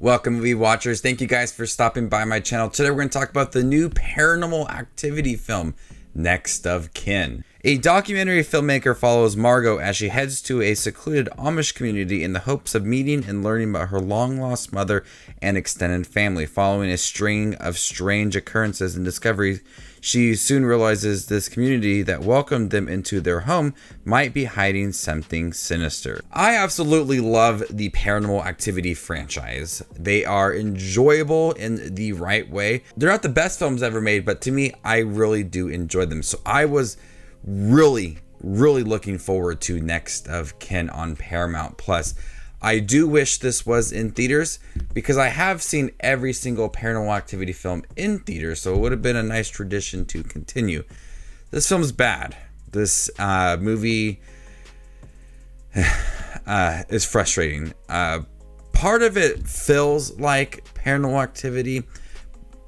Welcome, movie watchers. Thank you guys for stopping by my channel. Today we're going to talk about the new Paranormal Activity film, Next of Kin. A documentary filmmaker follows Margot as she heads to a secluded Amish community in the hopes of meeting and learning about her long-lost mother and extended family. Following a string of strange occurrences and discoveries, she soon realizes this community that welcomed them into their home might be hiding something sinister. I absolutely love the Paranormal Activity franchise. They are enjoyable in the right way. They're not the best films ever made, but to me, I really do enjoy them. So I was really looking forward to Next of Kin on Paramount Plus. I do wish this was in theaters because I have seen every single Paranormal Activity film in theaters, so it would have been a nice tradition to continue. This film's bad. This movie is frustrating. Part of it feels like Paranormal Activity,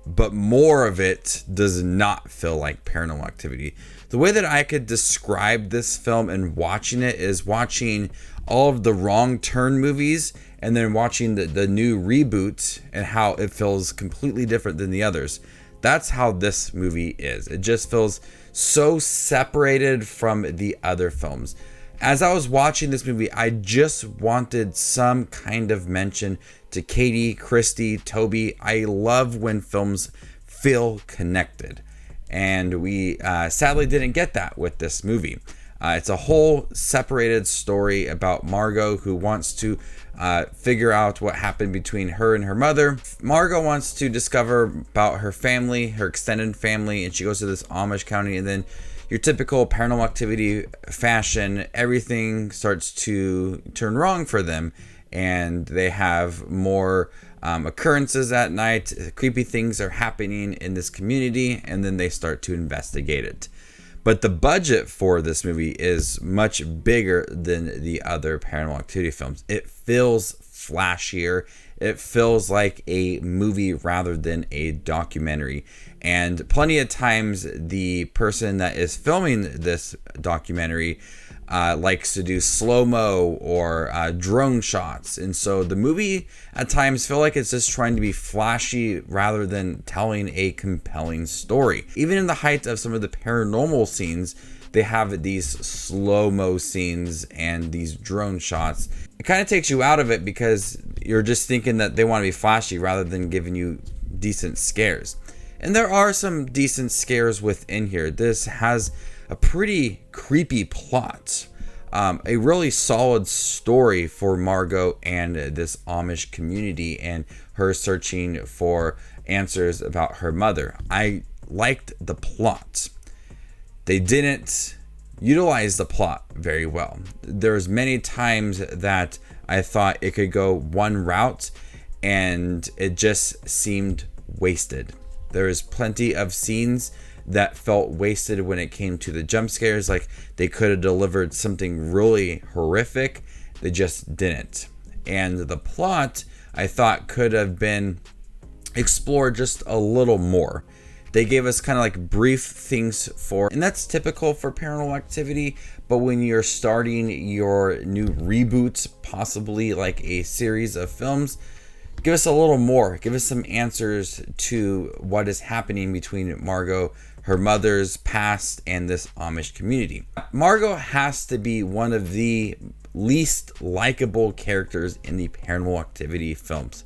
but more of it does not feel like Paranormal Activity. The way that I could describe this film and watching it is watching all of the wrong turn movies and then watching the new reboot and how it feels completely different than the others. That's how this movie is. It just feels so separated from the other films. As I was watching this movie, I just wanted some kind of mention to Katie, Christy, Toby. I love when films feel connected. And we sadly didn't get that with this movie. It's a whole separated story about Margot, who wants to figure out what happened between her and her mother. Margot wants to discover about her family, her extended family, and she goes to this Amish county, and then your typical Paranormal Activity fashion, everything starts to turn wrong for them, and they have more occurrences at night. Creepy things are happening in this community, and then they start to investigate it. But the budget for this movie is much bigger than the other Paranormal Activity films. It feels flashier. It feels like a movie rather than a documentary. And plenty of times the person that is filming this documentary likes to do slow-mo or drone shots. And so the movie at times feel like it's just trying to be flashy rather than telling a compelling story. Even in the height of some of the paranormal scenes, they have these slow-mo scenes and these drone shots. It kind of takes you out of it because you're just thinking that they want to be flashy rather than giving you decent scares. And there are some decent scares within here. This has a pretty creepy plot, a really solid story for Margot and this Amish community and her searching for answers about her mother. I liked the plot. They didn't utilize the plot very well. There's many times that I thought it could go one route and it just seemed wasted. There's plenty of scenes that felt wasted when it came to the jump scares. Like they could have delivered something really horrific. They just didn't. And the plot, I thought, could have been explored just a little more. They gave us kind of like brief things for, and that's typical for Paranormal Activity, but when you're starting your new reboot, possibly like a series of films, give us a little more. Give us some answers to what is happening between Margot, her mother's past, and this Amish community. Margot has to be one of the least likable characters in the Paranormal Activity films.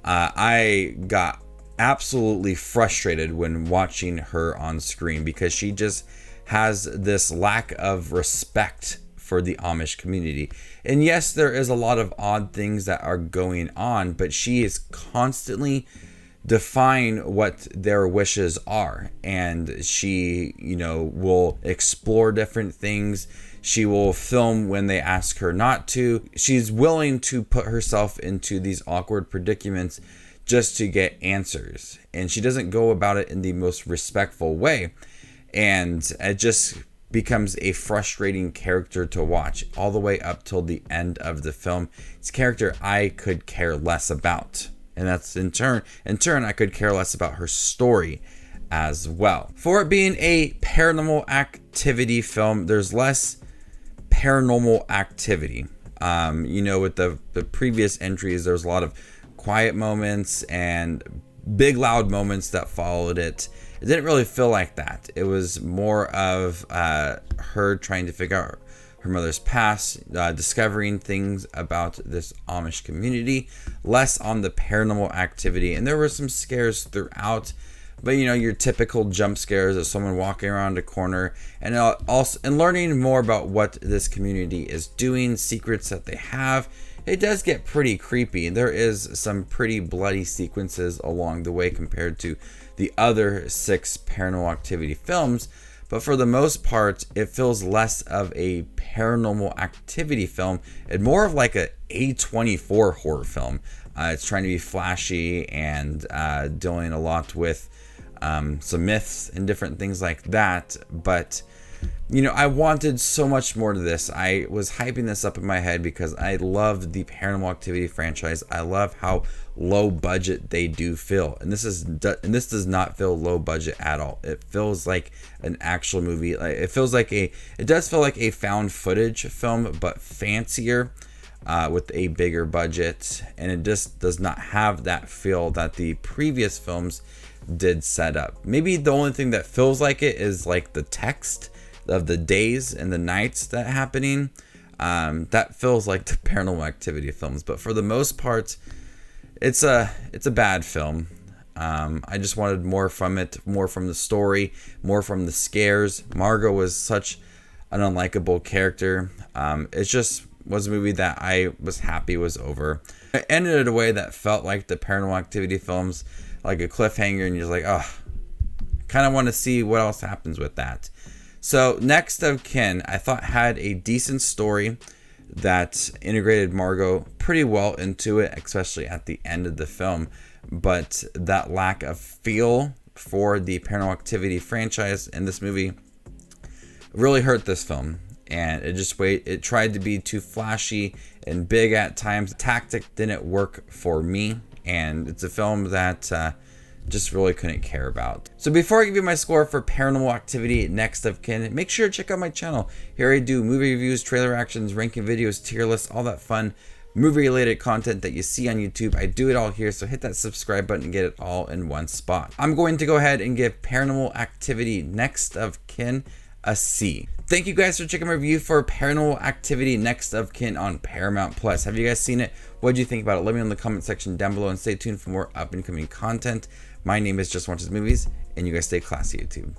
I got absolutely frustrated when watching her on screen because she just has this lack of respect for the Amish community. And yes, there is a lot of odd things that are going on, but she is constantly define what their wishes are, and she will explore different things. She will film when they ask her not to. She's willing to put herself into these awkward predicaments just to get answers, and she doesn't go about it in the most respectful way, and it just becomes a frustrating character to watch all the way up till the end of the film. It's a character I could care less about. And that's in turn, I could care less about her story as well. For it being a Paranormal Activity film, there's less paranormal activity. With the previous entries, there was a lot of quiet moments and big loud moments that followed it. It didn't really feel like that. It was more of her trying to figure out her mother's past, discovering things about this Amish community, less on the paranormal activity. And there were some scares throughout, but you know, your typical jump scares of someone walking around a corner, and also learning more about what this community is doing, secrets that they have. It does get pretty creepy. There is some pretty bloody sequences along the way compared to the other 6 Paranormal Activity films, but for the most part, it feels less of a Paranormal Activity film and more of like a A24 horror film. It's trying to be flashy and dealing a lot with some myths and different things like that, but you know, I wanted so much more to this. I was hyping this up in my head because I love the Paranormal Activity franchise. I love how low budget they do feel, and this does not feel low budget at all. It feels like an actual movie. It does feel like a found footage film, but fancier, with a bigger budget, and it just does not have that feel that the previous films did set up. Maybe the only thing that feels like it is like the text of the days and the nights that happening. That feels like the Paranormal Activity films, but for the most part, it's a bad film. I just wanted more from it, more from the story, more from the scares. Margot was such an unlikable character. It just was a movie that I was happy was over. It ended in a way that felt like the Paranormal Activity films, like a cliffhanger, and you're like, oh, kind of want to see what else happens with that. So Next of Kin, I thought had a decent story that integrated Margot pretty well into it, especially at the end of the film. But that lack of feel for the Paranormal Activity franchise in this movie really hurt this film. And it tried to be too flashy and big at times. The tactic didn't work for me, and it's a film that just really couldn't care about. So before I give you my score for Paranormal Activity Next of Kin, make sure to check out my channel. Here I do movie reviews, trailer reactions, ranking videos, tier lists, all that fun movie related content that you see on YouTube. I do it all here, so hit that subscribe button and get it all in one spot. I'm going to go ahead and give Paranormal Activity Next of Kin a C. Thank you guys for checking my review for Paranormal Activity Next of Kin on Paramount Plus. Have you guys seen it? What do you think about it? Let me know in the comment section down below, and stay tuned for more up and coming content. My name is Just Watches Movies, and you guys stay classy, YouTube.